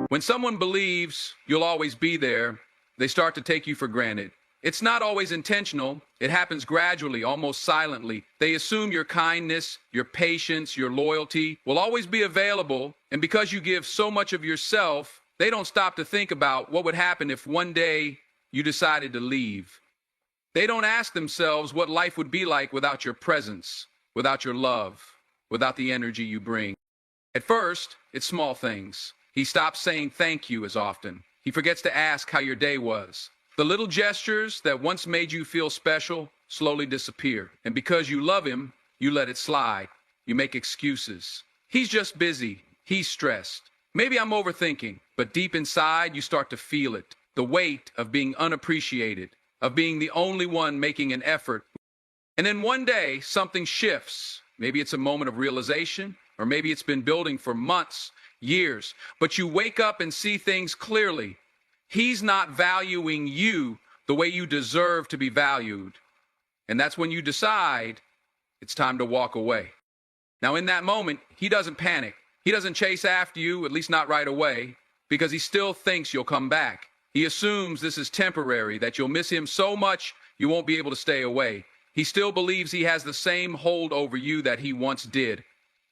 When someone believes you'll always be there, they start to take you for granted. It's not always intentional. It happens gradually, almost silently. They assume your kindness, your patience, your loyalty will always be available, and because you give so much of yourself, they don't stop to think about what would happen if one day you decided to leave. They don't ask themselves what life would be like without your presence, without your love, without the energy you bring. At first, it's small things. He stops saying thank you as often. He forgets to ask how your day was. The little gestures that once made you feel special slowly disappear. And because you love him, you let it slide. You make excuses. He's just busy. He's stressed. Maybe I'm overthinking, but deep inside, you start to feel it. The weight of being unappreciated, of being the only one making an effort. And then one day, something shifts. Maybe it's a moment of realization, or maybe it's been building for months, years. But you wake up and see things clearly. He's not valuing you the way you deserve to be valued. And that's when you decide it's time to walk away. Now, in that moment, he doesn't panic. He doesn't chase after you, at least not right away, because he still thinks you'll come back. He assumes this is temporary, that you'll miss him so much you won't be able to stay away. He still believes he has the same hold over you that he once did.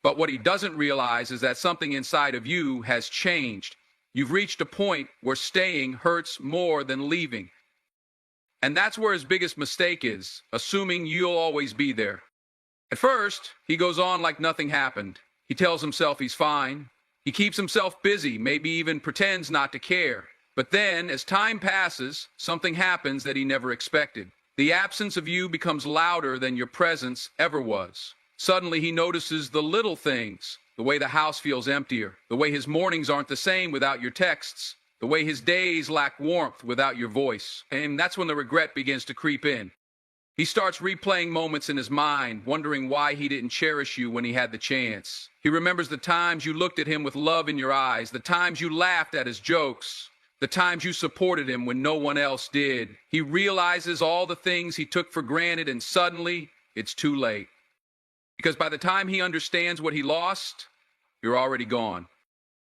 But what he doesn't realize is that something inside of you has changed. You've reached a point where staying hurts more than leaving. And that's where his biggest mistake is, assuming you'll always be there. At first, he goes on like nothing happened. He tells himself he's fine. He keeps himself busy, maybe even pretends not to care. But then, as time passes, something happens that he never expected. The absence of you becomes louder than your presence ever was. Suddenly, he notices the little things, the way the house feels emptier, the way his mornings aren't the same without your texts, the way his days lack warmth without your voice. And that's when the regret begins to creep in. He starts replaying moments in his mind, wondering why he didn't cherish you when he had the chance. He remembers the times you looked at him with love in your eyes, the times you laughed at his jokes, the times you supported him when no one else did. He realizes all the things he took for granted, and suddenly, it's too late. Because by the time he understands what he lost, you're already gone.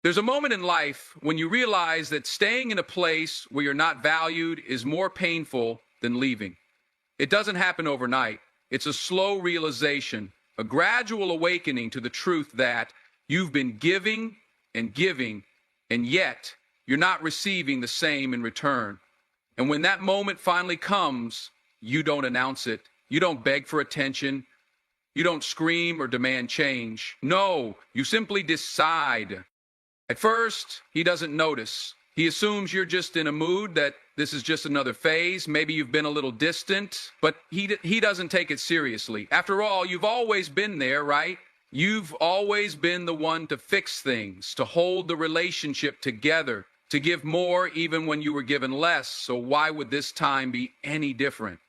There's a moment in life when you realize that staying in a place where you're not valued is more painful than leaving. It doesn't happen overnight. It's a slow realization, a gradual awakening to the truth that you've been giving, and yet you're not receiving the same in return. And when that moment finally comes, you don't announce it. You don't beg for attention. You don't scream or demand change. No, you simply decide. At first, he doesn't notice. He assumes you're just in a mood, that this is just another phase. Maybe you've been a little distant, but he doesn't take it seriously. After all, you've always been there, right? You've always been the one to fix things, to hold the relationship together, to give more even when you were given less. So why would this time be any different?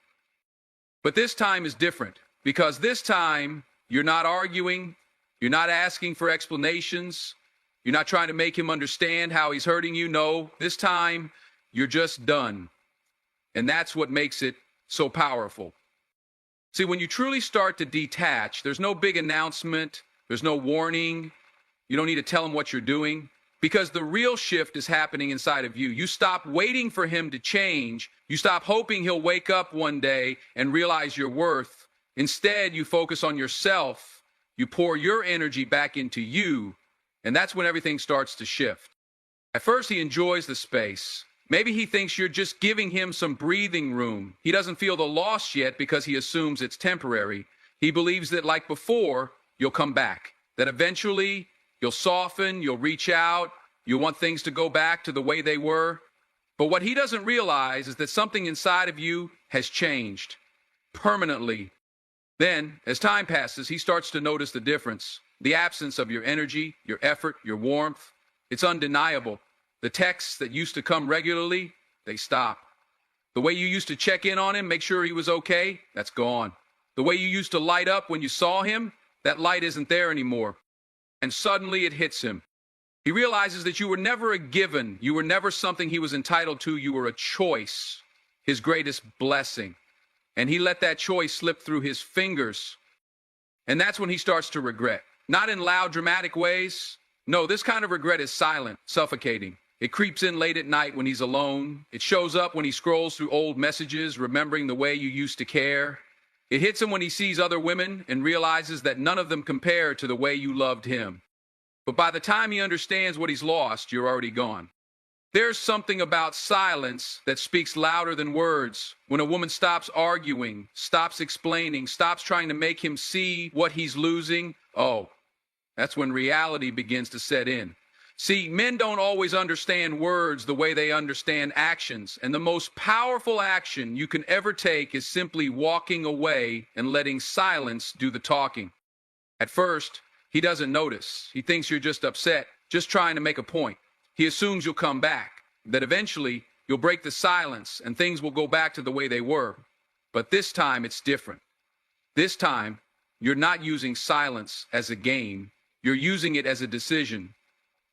But this time is different. Because this time, you're not arguing, you're not asking for explanations, you're not trying to make him understand how he's hurting you. No, this time, you're just done. And that's what makes it so powerful. See, when you truly start to detach, there's no big announcement, there's no warning, you don't need to tell him what you're doing, because the real shift is happening inside of you. You stop waiting for him to change, you stop hoping he'll wake up one day and realize your worth. Instead, you focus on yourself, you pour your energy back into you, and that's when everything starts to shift. At first, he enjoys the space. Maybe he thinks you're just giving him some breathing room. He doesn't feel the loss yet because he assumes it's temporary. He believes that, like before, you'll come back, that eventually you'll soften, you'll reach out, you'll want things to go back to the way they were. But what he doesn't realize is that something inside of you has changed permanently. Then, as time passes, he starts to notice the difference. The absence of your energy, your effort, your warmth. It's undeniable. The texts that used to come regularly, they stop. The way you used to check in on him, make sure he was okay, that's gone. The way you used to light up when you saw him, that light isn't there anymore. And suddenly it hits him. He realizes that you were never a given. You were never something he was entitled to. You were a choice, his greatest blessing. And he let that choice slip through his fingers. And that's when he starts to regret. Not in loud, dramatic ways, No, this kind of regret is silent, suffocating. It creeps in late at night when he's alone. It shows up when he scrolls through old messages, remembering the way you used to care. It hits him when he sees other women and realizes that none of them compare to the way you loved him. But by the time he understands what he's lost, you're already gone. There's something about silence that speaks louder than words. When a woman stops arguing, stops explaining, stops trying to make him see what he's losing, oh, that's when reality begins to set in. See, men don't always understand words the way they understand actions, and the most powerful action you can ever take is simply walking away and letting silence do the talking. At first, he doesn't notice. He thinks you're just upset, just trying to make a point. He assumes you'll come back, that eventually you'll break the silence and things will go back to the way they were. But this time it's different. This time, you're not using silence as a game. You're using it as a decision.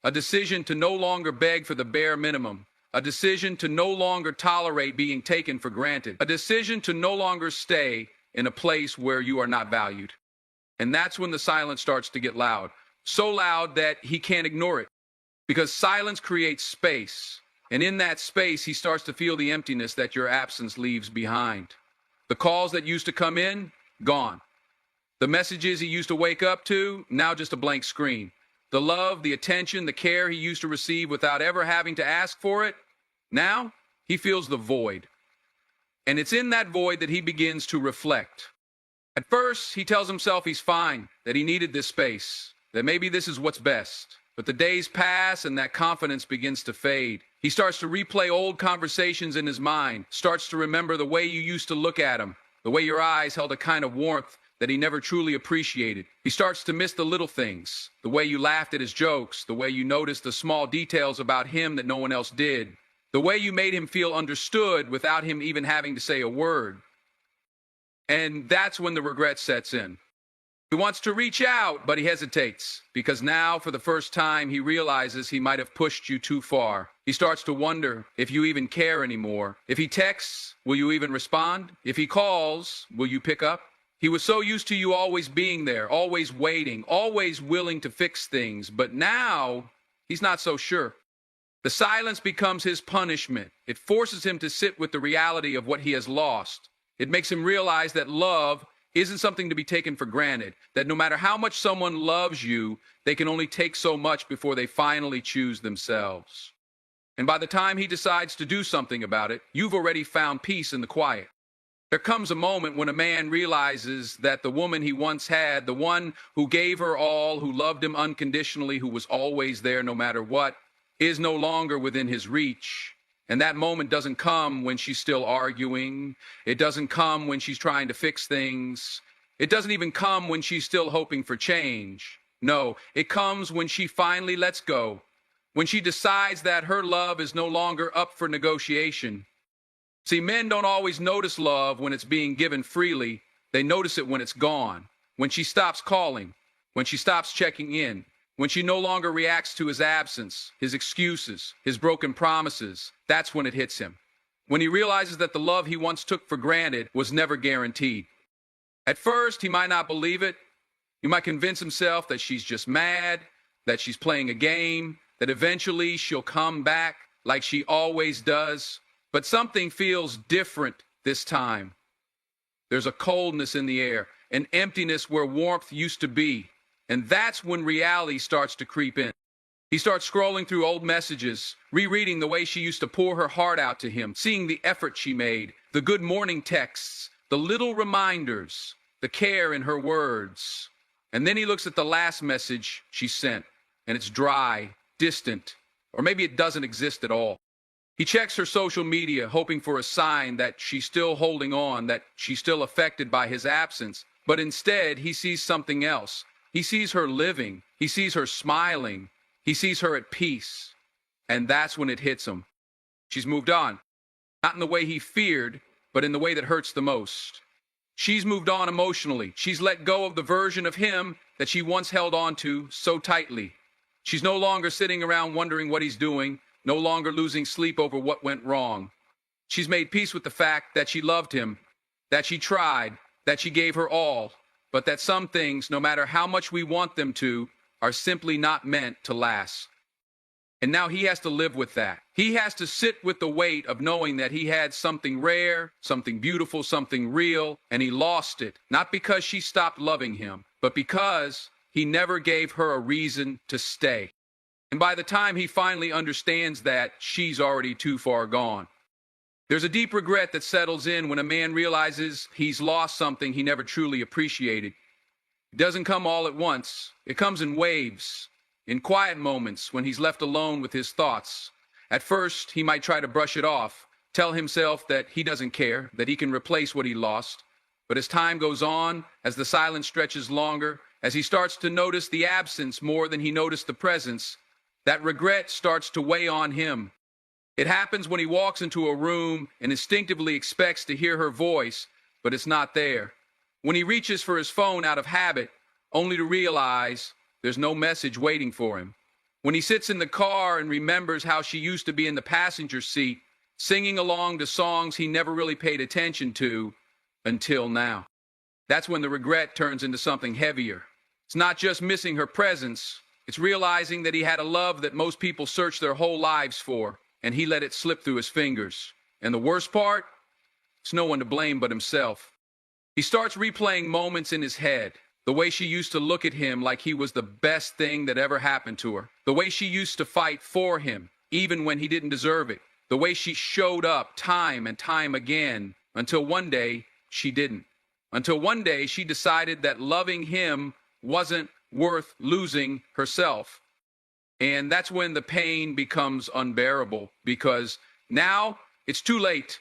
A decision to no longer beg for the bare minimum. A decision to no longer tolerate being taken for granted. A decision to no longer stay in a place where you are not valued. And that's when the silence starts to get loud. So loud that he can't ignore it. Because silence creates space. And in that space, he starts to feel the emptiness that your absence leaves behind. The calls that used to come in, gone. The messages he used to wake up to, now just a blank screen. The love, the attention, the care he used to receive without ever having to ask for it, now he feels the void. And it's in that void that he begins to reflect. At first, he tells himself he's fine, that he needed this space, that maybe this is what's best. But the days pass and that confidence begins to fade. He starts to replay old conversations in his mind, starts to remember the way you used to look at him, the way your eyes held a kind of warmth that he never truly appreciated. He starts to miss the little things, the way you laughed at his jokes, the way you noticed the small details about him that no one else did, the way you made him feel understood without him even having to say a word. And that's when the regret sets in. He wants to reach out, but he hesitates, because now, for the first time, he realizes he might have pushed you too far. He starts to wonder if you even care anymore. If he texts, will you even respond? If he calls, will you pick up? He was so used to you always being there, always waiting, always willing to fix things, but now he's not so sure. The silence becomes his punishment. It forces him to sit with the reality of what he has lost. It makes him realize that love isn't something to be taken for granted, that no matter how much someone loves you, they can only take so much before they finally choose themselves. And by the time he decides to do something about it, you've already found peace in the quiet. There comes a moment when a man realizes that the woman he once had, the one who gave her all, who loved him unconditionally, who was always there no matter what, is no longer within his reach. And that moment doesn't come when she's still arguing. It doesn't come when she's trying to fix things. It doesn't even come when she's still hoping for change. No, it comes when she finally lets go, when she decides that her love is no longer up for negotiation. See, men don't always notice love when it's being given freely. They notice it when it's gone, when she stops calling, when she stops checking in, when she no longer reacts to his absence, his excuses, his broken promises. That's when it hits him. When he realizes that the love he once took for granted was never guaranteed. At first, he might not believe it. He might convince himself that she's just mad, that she's playing a game, that eventually she'll come back like she always does. But something feels different this time. There's a coldness in the air, an emptiness where warmth used to be. And that's when reality starts to creep in. He starts scrolling through old messages, rereading the way she used to pour her heart out to him, seeing the effort she made, the good morning texts, the little reminders, the care in her words. And then he looks at the last message she sent, and it's dry, distant, or maybe it doesn't exist at all. He checks her social media, hoping for a sign that she's still holding on, that she's still affected by his absence. But instead, he sees something else. He sees her living. He sees her smiling. He sees her at peace. And that's when it hits him. She's moved on. Not in the way he feared, but in the way that hurts the most. She's moved on emotionally. She's let go of the version of him that she once held on to so tightly. She's no longer sitting around wondering what he's doing, no longer losing sleep over what went wrong. She's made peace with the fact that she loved him, that she tried, that she gave her all, but that some things, no matter how much we want them to, are simply not meant to last. And now he has to live with that. He has to sit with the weight of knowing that he had something rare, something beautiful, something real, and he lost it. Not because she stopped loving him, but because he never gave her a reason to stay. And by the time he finally understands that, she's already too far gone. There's a deep regret that settles in when a man realizes he's lost something he never truly appreciated. It doesn't come all at once. It comes in waves, in quiet moments when he's left alone with his thoughts. At first, he might try to brush it off, tell himself that he doesn't care, that he can replace what he lost. But as time goes on, as the silence stretches longer, as he starts to notice the absence more than he noticed the presence, that regret starts to weigh on him. It happens when he walks into a room and instinctively expects to hear her voice, but it's not there. When he reaches for his phone out of habit, only to realize there's no message waiting for him. When he sits in the car and remembers how she used to be in the passenger seat, singing along to songs he never really paid attention to until now. That's when the regret turns into something heavier. It's not just missing her presence, it's realizing that he had a love that most people search their whole lives for, and he let it slip through his fingers. And the worst part? It's no one to blame but himself. He starts replaying moments in his head. The way she used to look at him like he was the best thing that ever happened to her. The way she used to fight for him, even when he didn't deserve it. The way she showed up time and time again, until one day she didn't. Until one day she decided that loving him wasn't worth losing herself. And that's when the pain becomes unbearable, because now it's too late.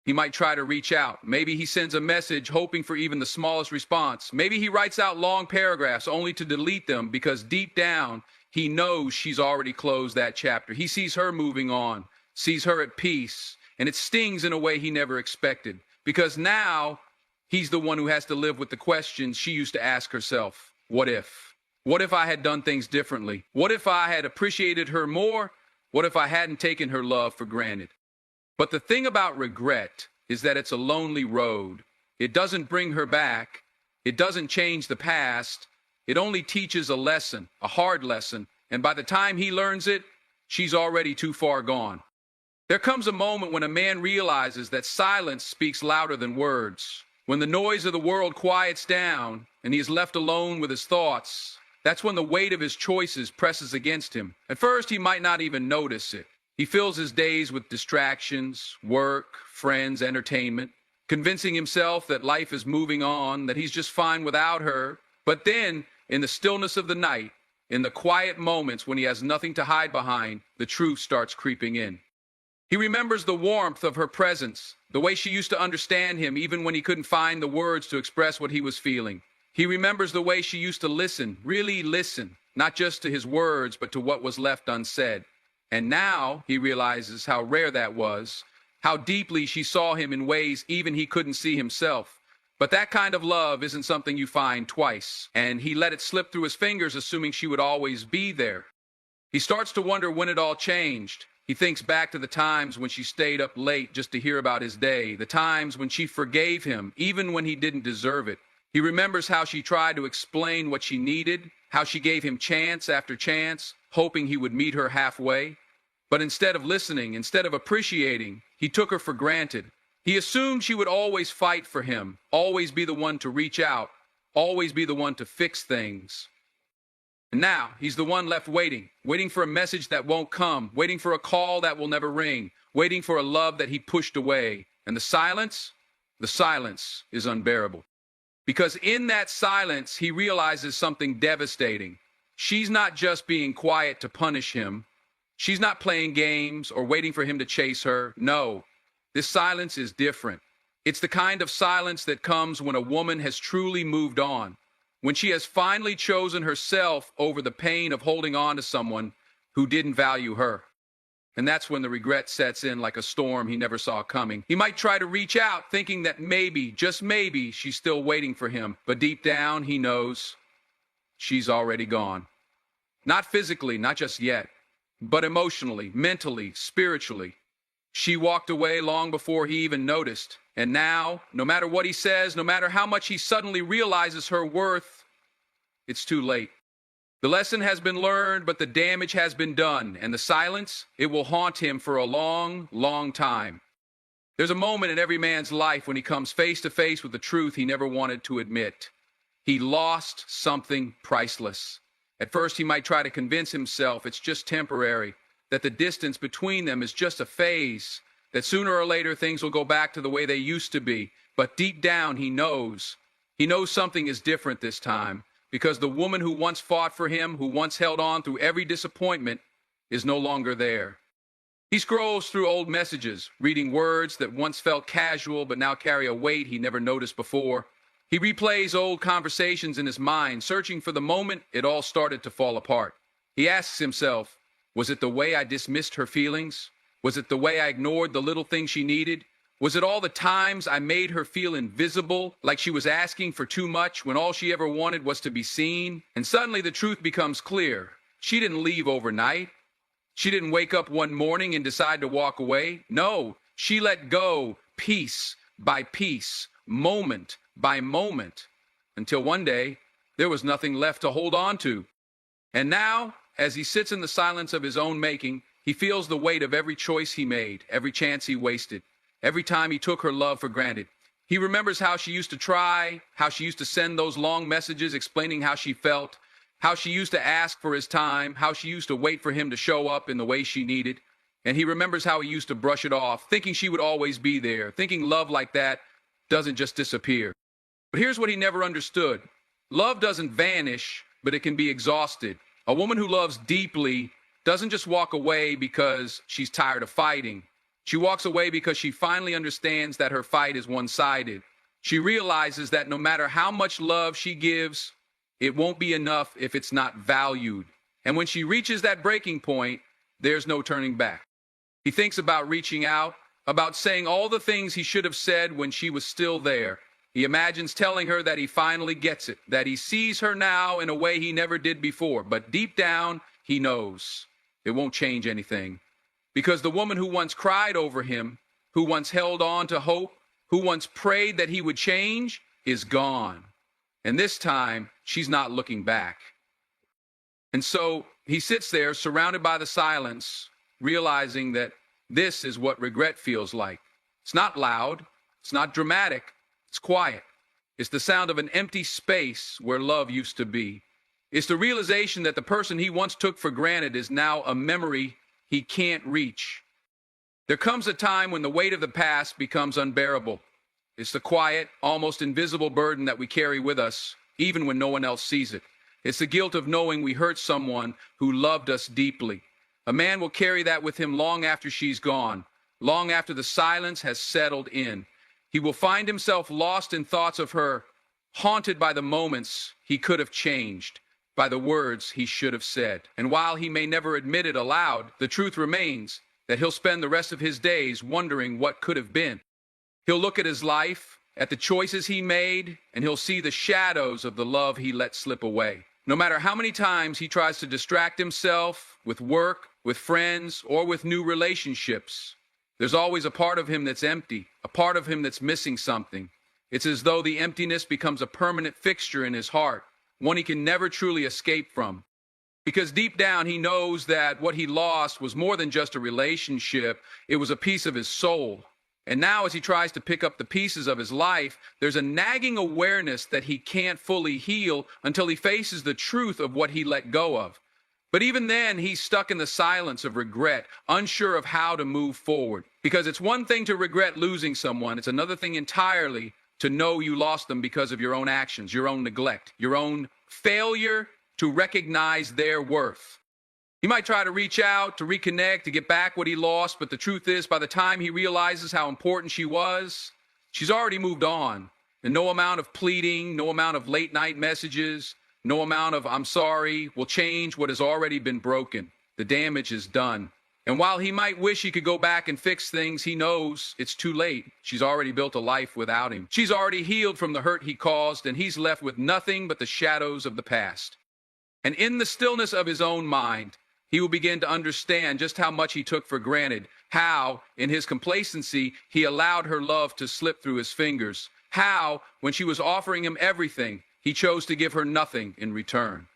He might try to reach out. Maybe he sends a message hoping for even the smallest response. Maybe he writes out long paragraphs only to delete them because deep down he knows she's already closed that chapter. He sees her moving on, sees her at peace, and it stings in a way he never expected, because now he's the one who has to live with the questions she used to ask herself. What if? What if I had done things differently? What if I had appreciated her more? What if I hadn't taken her love for granted? But the thing about regret is that it's a lonely road. It doesn't bring her back. It doesn't change the past. It only teaches a lesson, a hard lesson. And by the time he learns it, she's already too far gone. There comes a moment when a man realizes that silence speaks louder than words. When the noise of the world quiets down and he is left alone with his thoughts, that's when the weight of his choices presses against him. At first, he might not even notice it. He fills his days with distractions, work, friends, entertainment, convincing himself that life is moving on, that he's just fine without her. But then, in the stillness of the night, in the quiet moments when he has nothing to hide behind, the truth starts creeping in. He remembers the warmth of her presence, the way she used to understand him even when he couldn't find the words to express what he was feeling. He remembers the way she used to listen, really listen, not just to his words, but to what was left unsaid. And now he realizes how rare that was, how deeply she saw him in ways even he couldn't see himself. But that kind of love isn't something you find twice, and he let it slip through his fingers assuming she would always be there. He starts to wonder when it all changed. He thinks back to the times when she stayed up late just to hear about his day, the times when she forgave him even when he didn't deserve it. He remembers how she tried to explain what she needed, how she gave him chance after chance, hoping he would meet her halfway. But instead of listening, instead of appreciating, he took her for granted. He assumed she would always fight for him, always be the one to reach out, always be the one to fix things. And now he's the one left waiting for a message that won't come, waiting for a call that will never ring, waiting for a love that he pushed away. And the silence is unbearable. Because in that silence, he realizes something devastating. She's not just being quiet to punish him. She's not playing games or waiting for him to chase her. No, this silence is different. It's the kind of silence that comes when a woman has truly moved on, when she has finally chosen herself over the pain of holding on to someone who didn't value her. And that's when the regret sets in like a storm he never saw coming. He might try to reach out, thinking that maybe, just maybe, she's still waiting for him. But deep down, he knows she's already gone. Not physically, not just yet, but emotionally, mentally, spiritually. She walked away long before he even noticed. And now, no matter what he says, no matter how much he suddenly realizes her worth, it's too late. The lesson has been learned, but the damage has been done, and the silence, it will haunt him for a long, long time. There's a moment in every man's life when he comes face to face with the truth he never wanted to admit. He lost something priceless. At first, he might try to convince himself it's just temporary, that the distance between them is just a phase, that sooner or later things will go back to the way they used to be. But deep down, he knows. He knows something is different this time, because the woman who once fought for him, who once held on through every disappointment, is no longer there. He scrolls through old messages, reading words that once felt casual but now carry a weight he never noticed before. He replays old conversations in his mind, searching for the moment it all started to fall apart. He asks himself, was it the way I dismissed her feelings? Was it the way I ignored the little things she needed? Was it all the times I made her feel invisible, like she was asking for too much when all she ever wanted was to be seen? And suddenly the truth becomes clear. She didn't leave overnight. She didn't wake up one morning and decide to walk away. No, she let go piece by piece, moment by moment, until one day there was nothing left to hold on to. And now, as he sits in the silence of his own making, he feels the weight of every choice he made, every chance he wasted, every time he took her love for granted. He remembers how she used to try, how she used to send those long messages explaining how she felt, how she used to ask for his time, how she used to wait for him to show up in the way she needed. And he remembers how he used to brush it off, thinking she would always be there, thinking love like that doesn't just disappear. But here's what he never understood. Love doesn't vanish, but it can be exhausted. A woman who loves deeply doesn't just walk away because she's tired of fighting. She walks away because she finally understands that her fight is one-sided. She realizes that no matter how much love she gives, it won't be enough if it's not valued. And when she reaches that breaking point, there's no turning back. He thinks about reaching out, about saying all the things he should have said when she was still there. He imagines telling her that he finally gets it, that he sees her now in a way he never did before. But deep down, he knows it won't change anything. Because the woman who once cried over him, who once held on to hope, who once prayed that he would change, is gone. And this time, she's not looking back. And so he sits there surrounded by the silence, realizing that this is what regret feels like. It's not loud. It's not dramatic. It's quiet. It's the sound of an empty space where love used to be. It's the realization that the person he once took for granted is now a memory he can't reach. There comes a time when the weight of the past becomes unbearable. It's the quiet, almost invisible burden that we carry with us, even when no one else sees it. It's the guilt of knowing we hurt someone who loved us deeply. A man will carry that with him long after she's gone, long after the silence has settled in. He will find himself lost in thoughts of her, haunted by the moments he could have changed, by the words he should have said. And while he may never admit it aloud, the truth remains that he'll spend the rest of his days wondering what could have been. He'll look at his life, at the choices he made, and he'll see the shadows of the love he let slip away. No matter how many times he tries to distract himself with work, with friends, or with new relationships, there's always a part of him that's empty, a part of him that's missing something. It's as though the emptiness becomes a permanent fixture in his heart, one he can never truly escape from. Because deep down he knows that what he lost was more than just a relationship, it was a piece of his soul. And now as he tries to pick up the pieces of his life, there's a nagging awareness that he can't fully heal until he faces the truth of what he let go of. But even then, he's stuck in the silence of regret, unsure of how to move forward. Because it's one thing to regret losing someone, it's another thing entirely to know you lost them because of your own actions, your own neglect, your own failure to recognize their worth. He might try to reach out, to reconnect, to get back what he lost, but the truth is, by the time he realizes how important she was, she's already moved on. And no amount of pleading, no amount of late-night messages, no amount of "I'm sorry" will change what has already been broken. The damage is done. And while he might wish he could go back and fix things, he knows it's too late. She's already built a life without him. She's already healed from the hurt he caused, and he's left with nothing but the shadows of the past. And in the stillness of his own mind, he will begin to understand just how much he took for granted, how, in his complacency, he allowed her love to slip through his fingers, how, when she was offering him everything, he chose to give her nothing in return.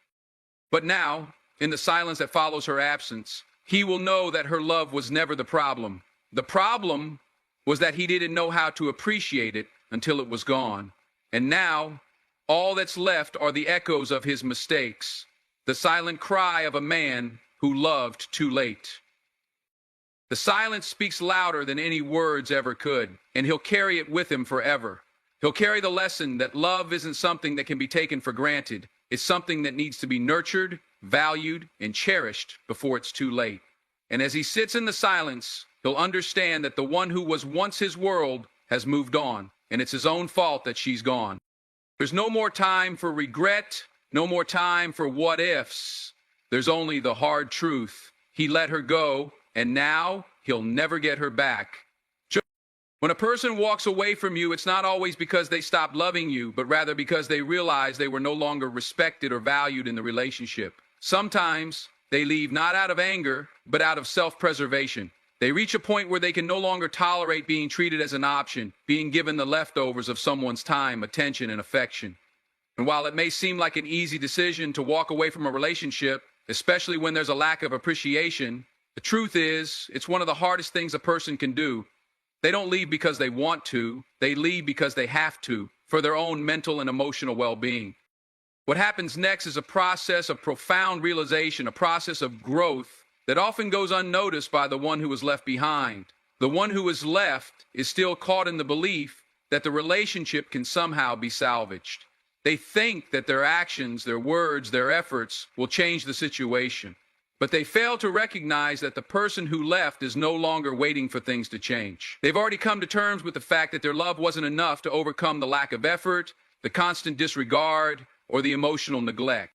But now, in the silence that follows her absence, he will know that her love was never the problem. The problem was that he didn't know how to appreciate it until it was gone. And now, all that's left are the echoes of his mistakes, the silent cry of a man who loved too late. The silence speaks louder than any words ever could, and he'll carry it with him forever. He'll carry the lesson that love isn't something that can be taken for granted. It's something that needs to be nurtured, valued, and cherished before it's too late. And as he sits in the silence, he'll understand that the one who was once his world has moved on, and it's his own fault that she's gone. There's no more time for regret, no more time for what ifs. There's only the hard truth. He let her go, and now he'll never get her back. When a person walks away from you, it's not always because they stopped loving you, but rather because they realized they were no longer respected or valued in the relationship. Sometimes they leave not out of anger, but out of self-preservation. They reach a point where they can no longer tolerate being treated as an option, being given the leftovers of someone's time, attention, and affection. And while it may seem like an easy decision to walk away from a relationship, especially when there's a lack of appreciation, the truth is, it's one of the hardest things a person can do. They don't leave because they want to, they leave because they have to, for their own mental and emotional well-being. What happens next is a process of profound realization, a process of growth that often goes unnoticed by the one who was left behind. The one who is left is still caught in the belief that the relationship can somehow be salvaged. They think that their actions, their words, their efforts will change the situation. But they fail to recognize that the person who left is no longer waiting for things to change. They've already come to terms with the fact that their love wasn't enough to overcome the lack of effort, the constant disregard, or the emotional neglect.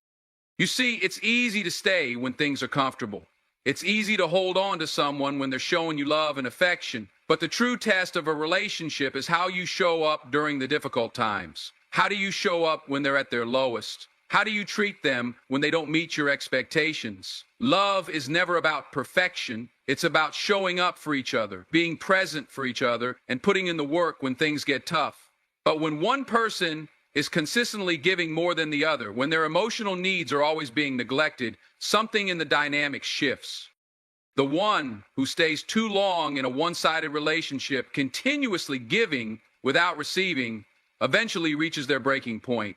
You see, it's easy to stay when things are comfortable. It's easy to hold on to someone when they're showing you love and affection. But the true test of a relationship is how you show up during the difficult times. How do you show up when they're at their lowest? How do you treat them when they don't meet your expectations? Love is never about perfection. It's about showing up for each other, being present for each other, and putting in the work when things get tough. But when one person is consistently giving more than the other, when their emotional needs are always being neglected, something in the dynamic shifts. The one who stays too long in a one-sided relationship, continuously giving without receiving, eventually reaches their breaking point.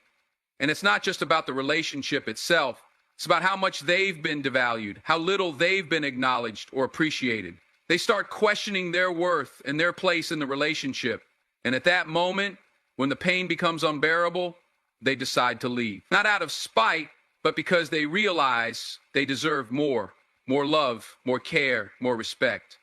And it's not just about the relationship itself. It's about how much they've been devalued, how little they've been acknowledged or appreciated. They start questioning their worth and their place in the relationship. And at that moment, when the pain becomes unbearable, they decide to leave. Not out of spite, but because they realize they deserve more love, more care, more respect.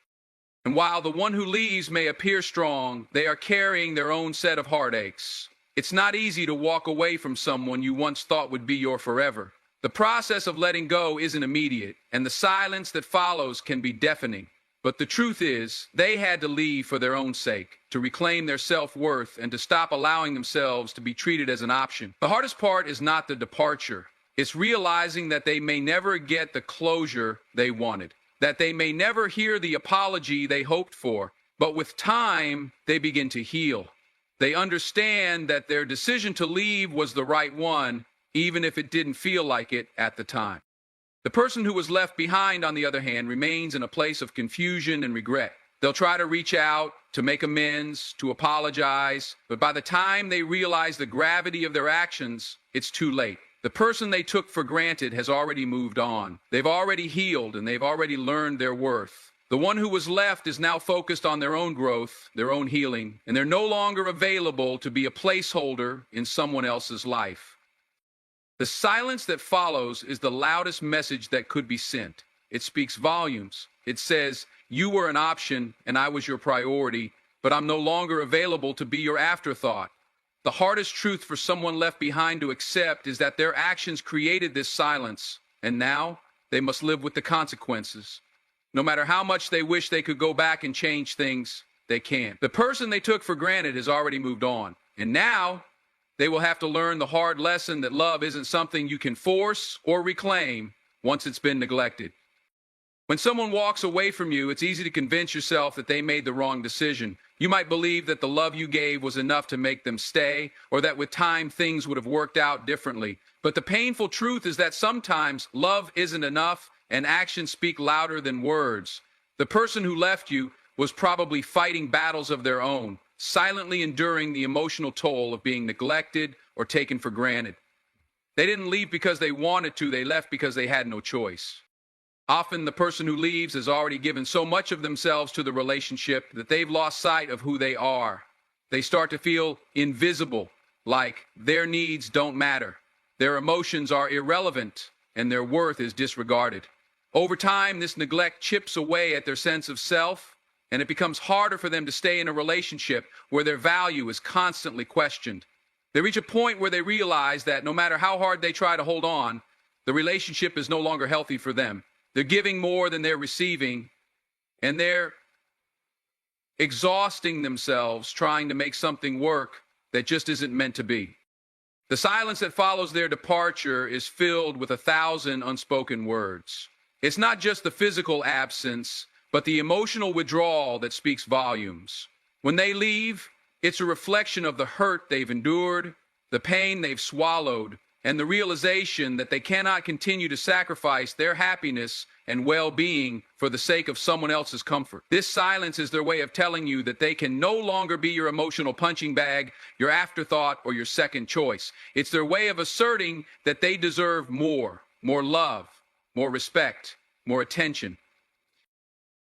And while the one who leaves may appear strong, they are carrying their own set of heartaches. It's not easy to walk away from someone you once thought would be your forever. The process of letting go isn't immediate, and the silence that follows can be deafening. But the truth is, they had to leave for their own sake, to reclaim their self-worth and to stop allowing themselves to be treated as an option. The hardest part is not the departure. It's realizing that they may never get the closure they wanted, that they may never hear the apology they hoped for. But with time, they begin to heal. They understand that their decision to leave was the right one, even if it didn't feel like it at the time. The person who was left behind, on the other hand, remains in a place of confusion and regret. They'll try to reach out, to make amends, to apologize, but by the time they realize the gravity of their actions, it's too late. The person they took for granted has already moved on. They've already healed, and they've already learned their worth. The one who was left is now focused on their own growth, their own healing, and they're no longer available to be a placeholder in someone else's life. The silence that follows is the loudest message that could be sent. It speaks volumes. It says, you were an option and I was your priority, but I'm no longer available to be your afterthought. The hardest truth for someone left behind to accept is that their actions created this silence, and now they must live with the consequences. No matter how much they wish they could go back and change things, they can't. The person they took for granted has already moved on, and now they will have to learn the hard lesson that love isn't something you can force or reclaim once it's been neglected. When someone walks away from you, it's easy to convince yourself that they made the wrong decision. You might believe that the love you gave was enough to make them stay, or that with time things would have worked out differently. But the painful truth is that sometimes love isn't enough and actions speak louder than words. The person who left you was probably fighting battles of their own, silently enduring the emotional toll of being neglected or taken for granted. They didn't leave because they wanted to, they left because they had no choice. Often the person who leaves has already given so much of themselves to the relationship that they've lost sight of who they are. They start to feel invisible, like their needs don't matter, their emotions are irrelevant, and their worth is disregarded. Over time, this neglect chips away at their sense of self, and it becomes harder for them to stay in a relationship where their value is constantly questioned. They reach a point where they realize that no matter how hard they try to hold on, the relationship is no longer healthy for them. They're giving more than they're receiving, and they're exhausting themselves trying to make something work that just isn't meant to be. The silence that follows their departure is filled with 1,000 unspoken words. It's not just the physical absence, but the emotional withdrawal that speaks volumes. When they leave, it's a reflection of the hurt they've endured, the pain they've swallowed, and the realization that they cannot continue to sacrifice their happiness and well-being for the sake of someone else's comfort. This silence is their way of telling you that they can no longer be your emotional punching bag, your afterthought, or your second choice. It's their way of asserting that they deserve more love, more respect, more attention.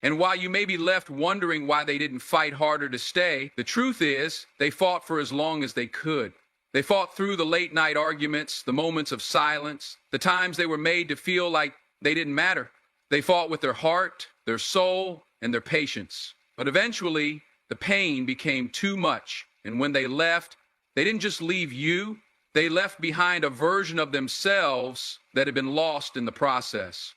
And while you may be left wondering why they didn't fight harder to stay, the truth is they fought for as long as they could. They fought through the late-night arguments, the moments of silence, the times they were made to feel like they didn't matter. They fought with their heart, their soul, and their patience. But eventually, the pain became too much, and when they left, they didn't just leave you, they left behind a version of themselves that had been lost in the process.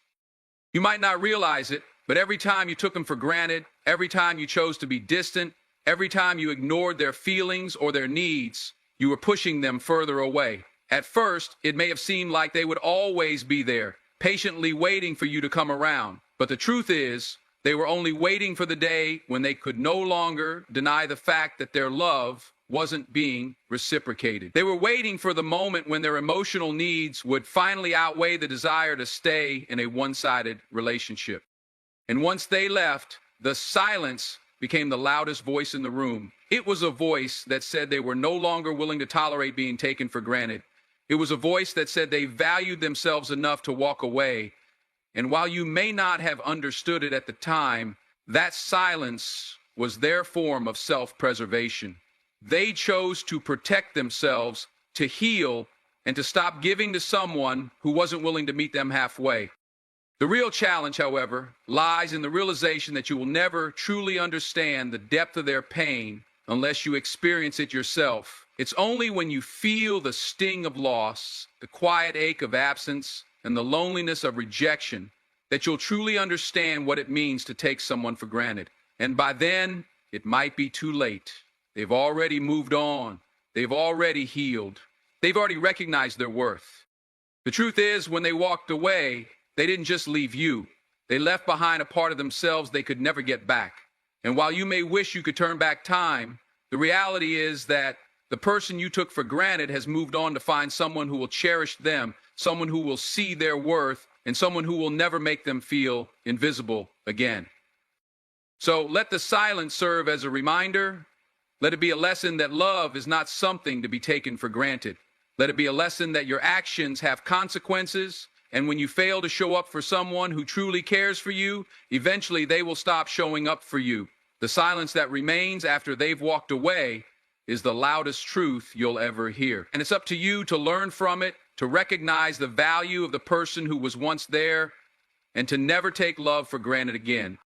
You might not realize it, but every time you took them for granted, every time you chose to be distant, every time you ignored their feelings or their needs, you were pushing them further away. At first, it may have seemed like they would always be there, patiently waiting for you to come around. But the truth is, they were only waiting for the day when they could no longer deny the fact that their love wasn't being reciprocated. They were waiting for the moment when their emotional needs would finally outweigh the desire to stay in a one-sided relationship. And once they left, the silence became the loudest voice in the room. It was a voice that said they were no longer willing to tolerate being taken for granted. It was a voice that said they valued themselves enough to walk away. And while you may not have understood it at the time, that silence was their form of self-preservation. They chose to protect themselves, to heal, and to stop giving to someone who wasn't willing to meet them halfway. The real challenge, however, lies in the realization that you will never truly understand the depth of their pain unless you experience it yourself. It's only when you feel the sting of loss, the quiet ache of absence, and the loneliness of rejection that you'll truly understand what it means to take someone for granted. And by then, it might be too late. They've already moved on. They've already healed. They've already recognized their worth. The truth is, when they walked away, they didn't just leave you. They left behind a part of themselves they could never get back. And while you may wish you could turn back time, the reality is that the person you took for granted has moved on to find someone who will cherish them, someone who will see their worth, and someone who will never make them feel invisible again. So let the silence serve as a reminder. Let it be a lesson that love is not something to be taken for granted. Let it be a lesson that your actions have consequences, and when you fail to show up for someone who truly cares for you, eventually they will stop showing up for you. The silence that remains after they've walked away is the loudest truth you'll ever hear. And it's up to you to learn from it, to recognize the value of the person who was once there, and to never take love for granted again.